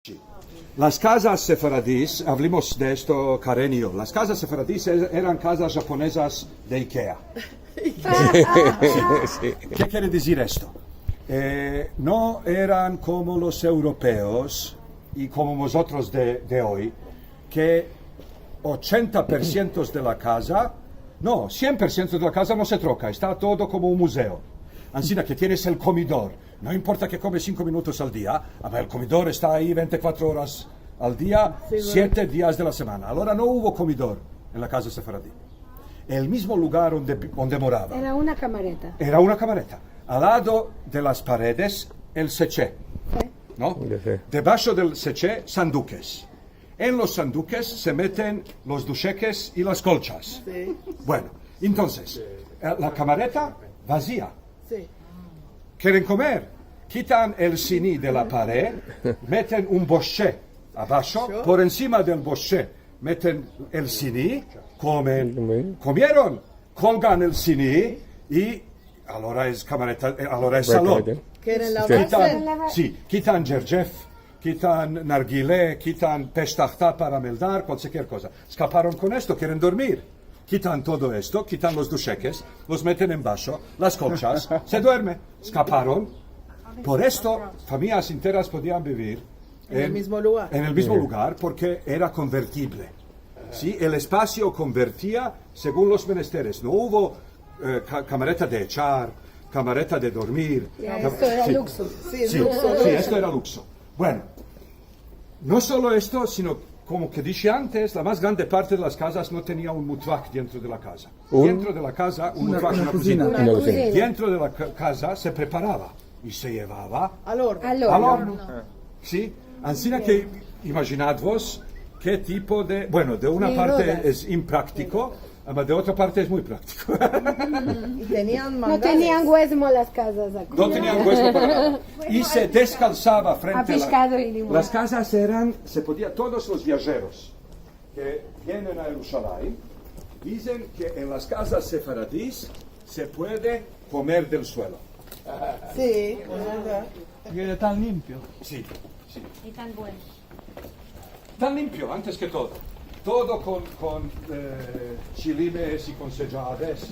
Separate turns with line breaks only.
Sí. Las casas sefaradíes, hablemos de esto, Karen y yo. Las casas sefaradíes eran casas japonesas de Ikea. Sí. ¿Qué quiere decir esto? No eran como los europeos y como nosotros de hoy, que 80% de la casa, no, 100% de la casa no se troca, está todo como un museo. Así que tienes el comedor, no importa que comes 5 minutos al día, el comedor está ahí 24 horas al día, 7 días de la semana. Ahora no hubo comedor en la casa sefaradí. El mismo lugar donde moraba.
Era una camareta.
Era una camareta. Al lado de las paredes, el seché.
Sí.
¿No? Debajo del seché, sanduques. En los sanduques se meten los ducheques y las colchas.
Sí.
Bueno, entonces, la camareta vacía.
Sí.
Quieren comer, quitan el ciní de la pared, meten un bochet abajo, por encima del bochet meten el ciní, comen, comieron, colgan el ciní y ahora es camareta, ahora es salón.
¿Quieren la
Quitan,
base?
sí, quitan jerjef, quitan narguilé, quitan pestachta para meldar, cualquier cosa. Escaparon con esto, quieren dormir. Quitan todo esto, quitan los ducheques, los meten en vaso, las colchas, se duerme. Escaparon. Por esto, familias enteras podían vivir
En el mismo lugar.
En el mismo lugar, porque era convertible. ¿Sí? El espacio convertía según los menesteres. No hubo camareta de echar, camareta de dormir.
Esto era luxo.
Sí,
Sí,
luxo.
sí, esto era luxo. Bueno, no solo esto, sino como que dije antes, la más grande parte de las casas no tenía un mutvak dentro de la casa. Dentro de la casa, un mutvak, una cocina.
Una cocina.
Dentro de la casa se preparaba y se llevaba
Al horno.
Al
al
horno.
horno. ¿Sí? Así que imaginad vos qué tipo de... Bueno, de una
Sí,
parte
dudas.
es impráctico, pero de otra parte es muy práctico.
Y tenían
No
mangares.
tenían huesmo las casas aquí.
No tenían hueso para nada. Y se descalzaba frente
A pescado y limón.
Las casas eran, se podía, todos los viajeros que vienen a Jerusalén dicen que en las casas sefaradíes se puede comer del suelo.
Sí, es verdad.
Porque era tan limpio.
Sí, sí.
Y tan bueno.
Tan limpio, antes que todo. Todo con chilimes y con sellades.